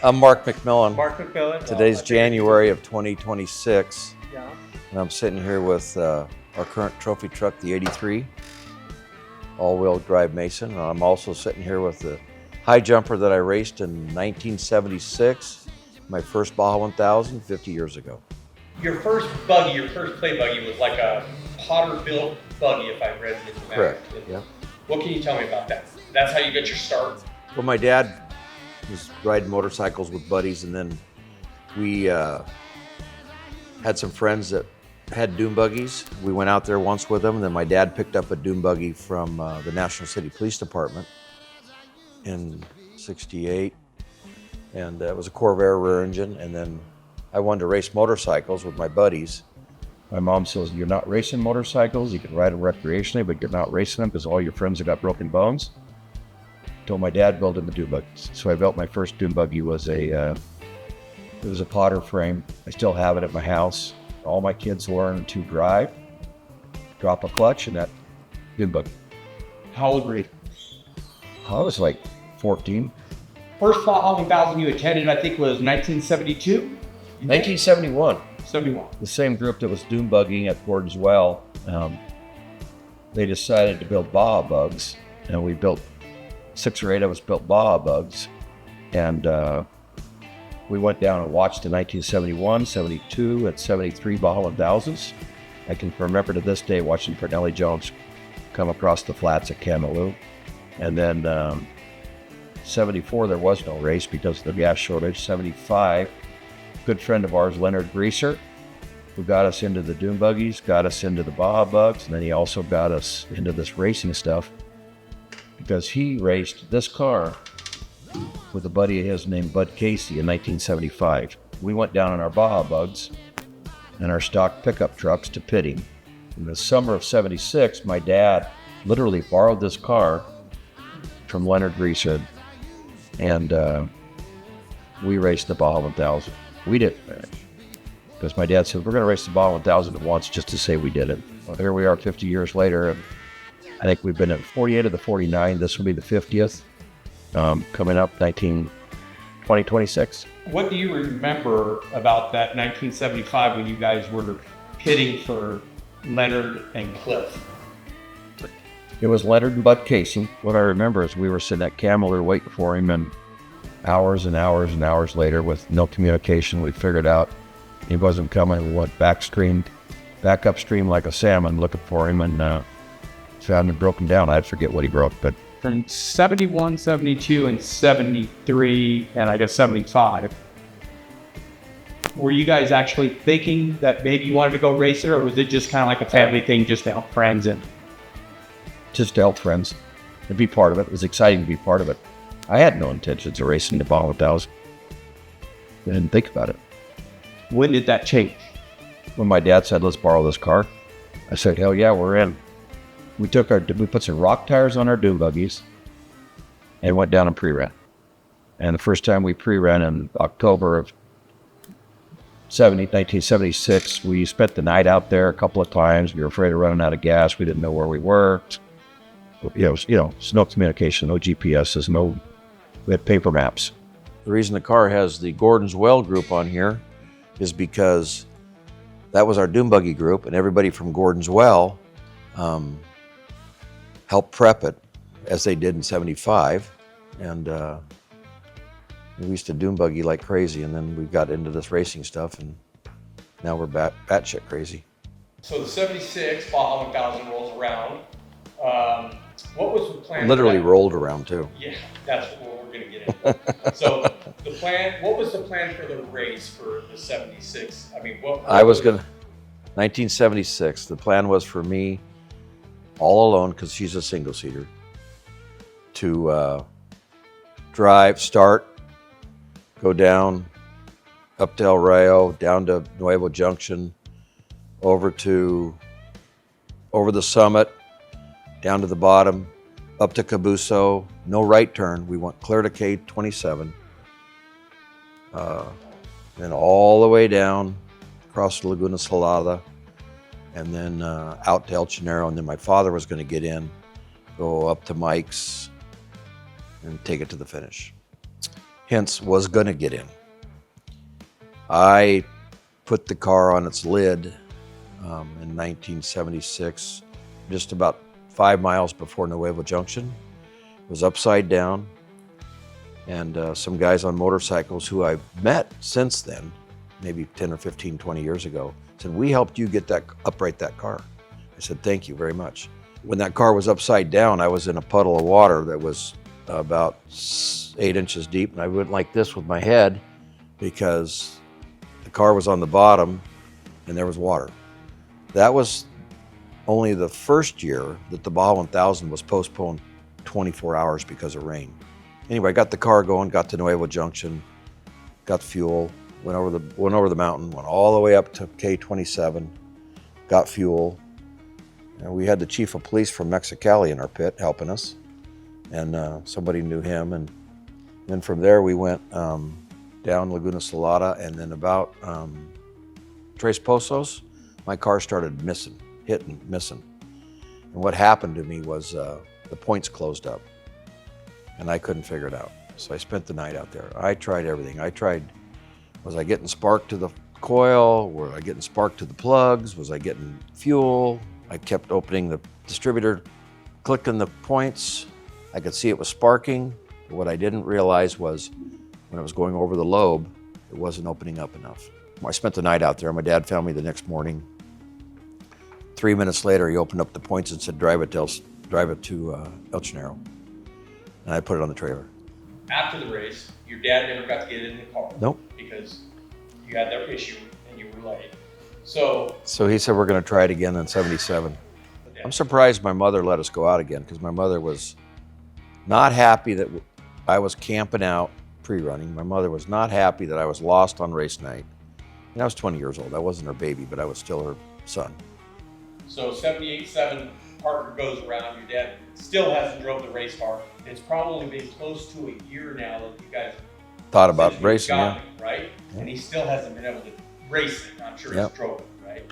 I'm Mark McMillin. Mark McMillin. Today's January of 2026. Yeah. And I'm sitting here with our current trophy truck, the 83, all-wheel drive Mason. And I'm also sitting here with the high jumper that I raced in 1976, my first Baja 1000, 50 years ago. Your first buggy, your first play buggy was like a Potter-built buggy, if I read it. Correct, yeah. What can you tell me about that? That's how you got your start? Well, my dad was riding motorcycles with buddies, and then we had some friends that had dune buggies. We went out there once with them, and then my dad picked up a dune buggy from the National City Police Department in '68, and it was a Corvair rear engine. And then I wanted to race motorcycles with my buddies. My mom says, "You're not racing motorcycles. You can ride them recreationally, but you're not racing them because all your friends have got broken bones." Told my dad build him a dune buggy. So I built my first dune buggy. It was a Potter frame. I still have it at my house. All my kids learn to drive, drop a clutch, and that dune buggy. How old were you? I was like 14. First Baja 1000 you attended, I think, was 1972? 1971. 71. The same group that was dune buggying at Gordon's Well, they decided to build Baja bugs, and we built 6 or 8 of us built Baja bugs, and we went down and watched the 1971, 72, and 73 Baja 1000s. I can remember to this day watching Pernelli Jones come across the flats at Camaloo. And then 74, there was no race because of the gas shortage. 75, good friend of ours, Leonard Greaser, who got us into the dune buggies, got us into the Baja bugs, and then he also got us into this racing stuff, because he raced this car with a buddy of his named Bud Casey in 1975. We went down in our Baja bugs and our stock pickup trucks to pitting. In the summer of '76, my dad literally borrowed this car from Leonard Greaser, and we raced the Baja 1000. We didn't finish because my dad said, "We're going to race the Baja 1000 once just to say we did it." Well, here we are 50 years later, and I think we've been at 48 of the 49. This will be the 50th, coming up 2026. What do you remember about that 1975 when you guys were pitting for Leonard and Cliff? It was Leonard and Bud Casey. What I remember is we were sitting at Camelot waiting for him, and hours and hours and hours later, with no communication, we figured out he wasn't coming. We went back upstream like a salmon looking for him, and found him broken down. I forget what he broke, but From 71, 72, and 73, and I guess 75, were you guys actually thinking that maybe you wanted to go race it, or was it just kind of like a family thing just to help friends and? just to help friends and be part of it. It was exciting to be part of it. I had no intentions of racing the Baja 1000. I didn't think about it. When did that change? When my dad said, "Let's borrow this car," I said, "Hell yeah, we're in." We put some rock tires on our dune buggies and went down and pre-ran. And the first time we pre-ran in October of 1976, we spent the night out there a couple of times. We were afraid of running out of gas. We didn't know where we were. There's no communication, no GPS, we had paper maps. The reason the car has the Gordon's Well group on here is because that was our dune buggy group, and everybody from Gordon's Well helped prep it, as they did in '75. And we used to dune buggy like crazy, and then we got into this racing stuff, and now we're batshit crazy. So the 76 Baja 1000 rolls around. What was the plan? Literally rolled around too. Yeah, that's what we're going to get into. So what was the plan for the race for the 76? I mean, 1976, the plan was for me, all alone, because she's a single-seater, to start, go down, up to El Rayo, down to Nuevo Junction, over the summit, down to the bottom, up to Cabuso, no right turn. We went clear to K27, then all the way down, across the Laguna Salada, and then out to El Chinero. And then my father was going to get in, go up to Mike's, and take it to the finish. hence was going to get in. I put the car on its lid in 1976, just about 5 miles before Nuevo Junction. It was upside down, and some guys on motorcycles who I've met since then, maybe 10 or 15, 20 years ago, said, "We helped you get that upright that car." I said, "Thank you very much." When that car was upside down, I was in a puddle of water that was about 8 inches deep, and I went like this with my head because the car was on the bottom and there was water. That was only the first year that the Baja 1000 was postponed 24 hours because of rain. Anyway, I got the car going, got to Nuevo Junction, got fuel, went over the mountain, went all the way up to K27, got fuel. And we had the chief of police from Mexicali in our pit helping us, and somebody knew him. And then from there we went down Laguna Salada, and then about Tres Pozos, my car started missing. And what happened to me was the points closed up, and I couldn't figure it out. So I spent the night out there. I tried everything. Was I getting spark to the coil? Was I getting spark to the plugs? Was I getting fuel? I kept opening the distributor, clicking the points. I could see it was sparking. But what I didn't realize was when it was going over the lobe, it wasn't opening up enough. I spent the night out there. My dad found me the next morning. 3 minutes later, he opened up the points and said, drive it to El Chinero. And I put it on the trailer. After the race, your dad never got to get in the car. Nope. Because you had that issue and you were late. So he said, we're going to try it again in 77. I'm surprised my mother let us go out again, because my mother was not happy that I was camping out pre-running. My mother was not happy that I was lost on race night. And I was 20 years old. I wasn't her baby, but I was still her son. So 78-7, Parker goes around. Your dad still hasn't drove the race car. It's probably been close to a year now that you guys thought about racing, got him, right? Yeah. And he still hasn't been able to race it. I'm sure he's drove it, right?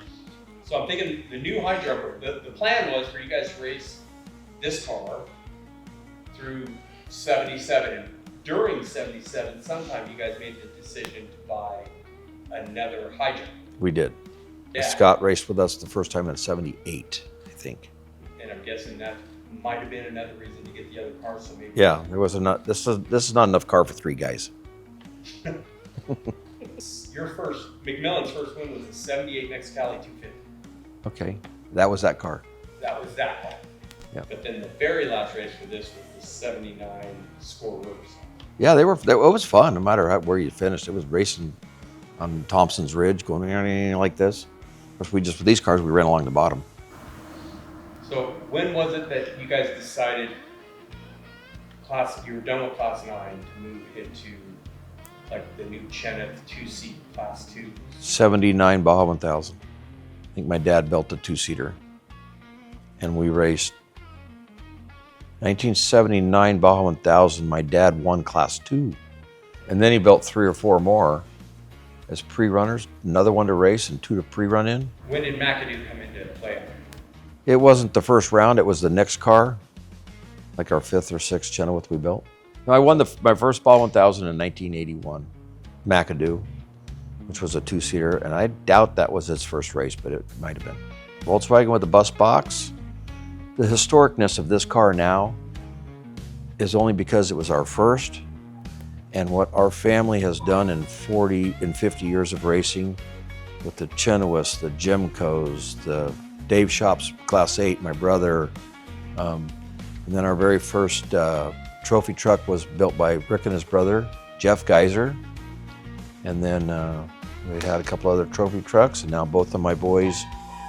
So I'm thinking the new high jumper, the plan was for you guys to race this car through 77. And during 77, sometime you guys made the decision to buy another high jumper. We did. Yeah. Scott raced with us the first time in 78, I think. And I'm guessing that might have been another reason to get the other car. So maybe there was enough. This is not enough car for 3 guys. McMillin's first win was the 78 Mexicali 250. Okay, that was that car. That was that one. Yeah. But then the very last race for this was the 79 Score Rivers. Yeah, it was fun no matter where you finished. It was racing on Thompson's Ridge, going like this. Of course, with these cars, we ran along the bottom. So when was it that you guys decided you were done with Class 9 to move into like the new Cheneth 2-seat Class 2? 79 Baja 1000. I think my dad built a 2-seater. And we raced 1979 Baja 1000. My dad won Class 2. And then he built 3 or 4 more as pre-runners, another one to race and 2 to pre-run in. When did McAdoo come into play? It wasn't the first round, it was the next car, like our 5th or 6th Chenoweth we built. No, I won my first Baja 1000 in 1981, McAdoo, which was a 2-seater, and I doubt that was its first race, but it might have been. Volkswagen with the bus box. The historicness of this car now is only because it was our first, and what our family has done in 40 and 50 years of racing with the Chenoweths, the Gemcos, the Dave Shop's Class 8, my brother, and then our very first trophy truck was built by Rick and his brother, Jeff Geiser, and then we had a couple other trophy trucks, and now both of my boys,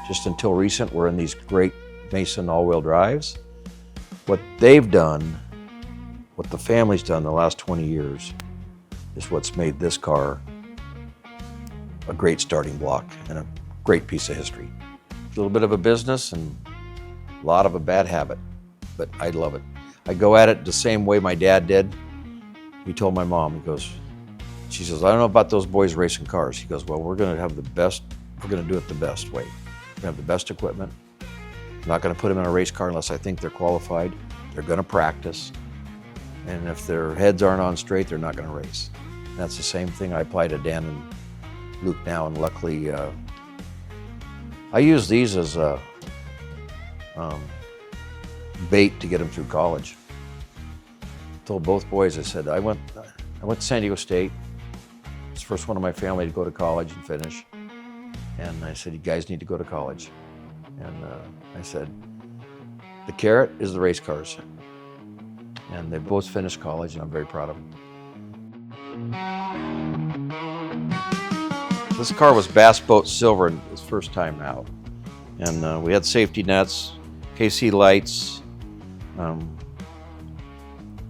just until recent, were in these great Mason all-wheel drives. What they've done, what the family's done the last 20 years, is what's made this car a great starting block and a great piece of history. A little bit of a business and a lot of a bad habit, but I love it. I go at it the same way my dad did. He told my mom, she says, I don't know about those boys racing cars. He goes, well, we're gonna have the best, we're gonna do it the best way. We're gonna have the best equipment. I'm not gonna put them in a race car unless I think they're qualified. They're gonna practice. And if their heads aren't on straight, they're not going to race. And that's the same thing I apply to Dan and Luke now, and luckily I use these as a bait to get them through college. I told both boys, I said, I went to San Diego State. It's the first one in my family to go to college and finish. And I said, you guys need to go to college. And I said, the carrot is the race cars. And they both finished college, and I'm very proud of them. This car was Bass Boat Silver its first time out. And we had safety nets, KC lights.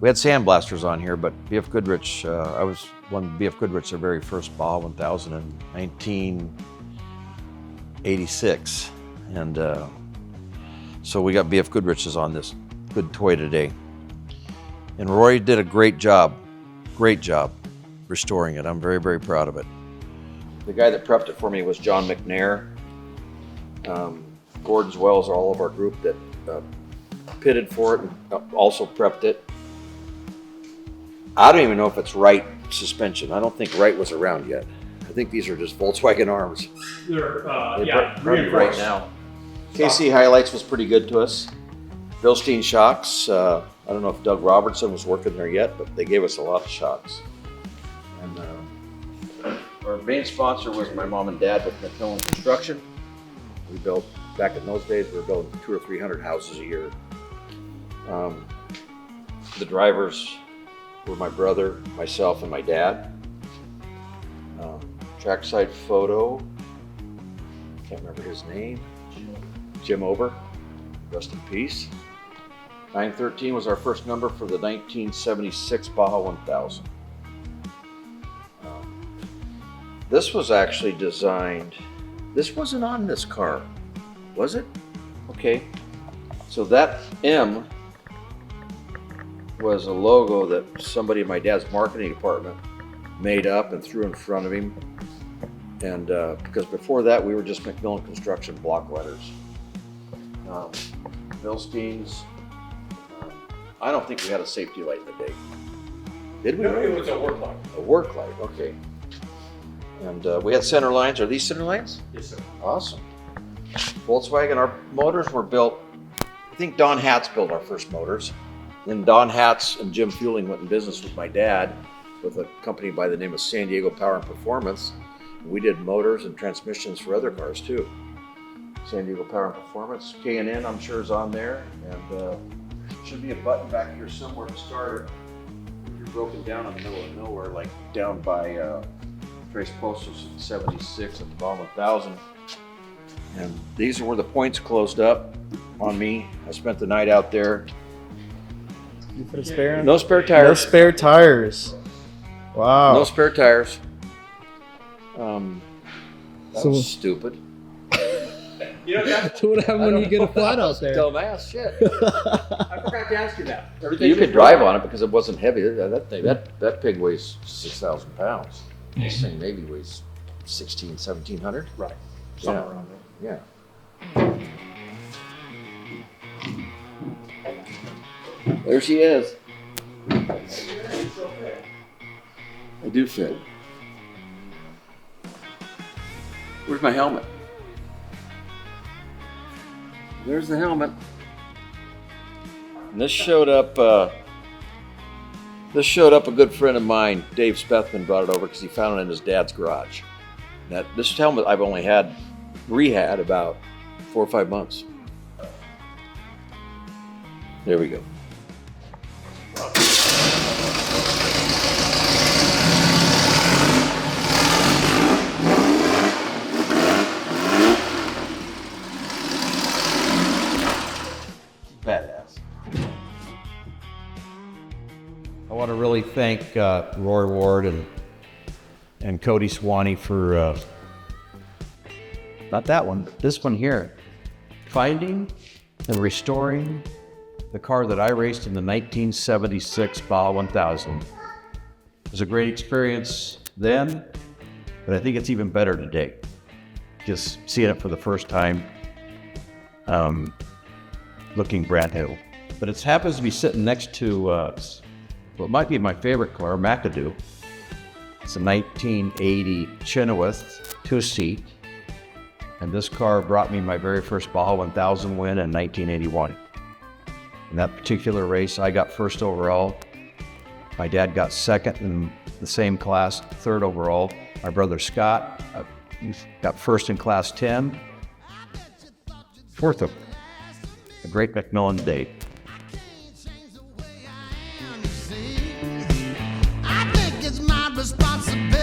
We had sandblasters on here, but BF Goodrich, I was one BF Goodrich, their very first Baja 1000 in 1986. And so we got BF Goodriches on this good toy today. And Rory did a great job restoring it. I'm very, very proud of it. The guy that prepped it for me was John McNair. Gordon's Wells, all of our group that pitted for it and also prepped it. I don't even know if it's Wright suspension. I don't think Wright was around yet. I think these are just Volkswagen arms. They're Probably right now. KC Highlights was pretty good to us. Bilstein shocks. I don't know if Doug Robertson was working there yet, but they gave us a lot of shocks. And our main sponsor was my mom and dad with McMillin Construction. We built, back in those days, we were building 200 or 300 houses a year. The drivers were my brother, myself, and my dad. Trackside photo, can't remember his name. Jim Ober, rest in peace. 913 was our first number for the 1976 Baja 1000. This was actually designed, this wasn't on this car, was it? Okay, so that M was a logo that somebody in my dad's marketing department made up and threw in front of him. And because before that we were just McMillin Construction block letters. Bilsteins. I don't think we had a safety light in the day. Did we? No, it was a work light. A work light, okay. And we had center lines. Are these center lines? Yes, sir. Awesome. Volkswagen, our motors were built, I think Don Hatz built our first motors. Then Don Hatz and Jim Fueling went in business with my dad with a company by the name of San Diego Power and Performance. We did motors and transmissions for other cars too. San Diego Power and Performance. K&N, I'm sure, is on there. And should be a button back here somewhere to start it. If you're broken down in the middle of nowhere, like down by Trace Postals in 76 at the Baja 1000. And these are where the points closed up on me. I spent the night out there. You put a spare in? No spare tires. No spare tires. Wow. No spare tires. That So- was stupid. You know, that's, So what happens when you get a flat out there? Dumbass shit. I forgot to ask you that. You could drive on it because it wasn't heavy. That pig weighs 6,000 pounds. This thing maybe weighs 1,700. Right. Yeah. Somewhere around there. Yeah. There she is. I do fit. Where's my helmet? There's the helmet. And this showed up. This showed up a good friend of mine, Dave Spethman, brought it over because he found it in his dad's garage. This helmet I've only had rehab about 4 or 5 months. There we go. Badass. I want to really thank Rory Ward and Cody Swanty for, not that one, but this one here, finding and restoring the car that I raced in the 1976 Baja 1000. It was a great experience then, but I think it's even better today. Just seeing it for the first time, looking brand new. But it happens to be sitting next to what might be my favorite car, McAdoo. It's a 1980 Chenoweth 2-seat. And this car brought me my very first Baja 1000 win in 1981. In that particular race, I got first overall. My dad got second in the same class, third overall. My brother Scott got first in class 10. Fourth of a great McMillin day. I think it's my responsibility.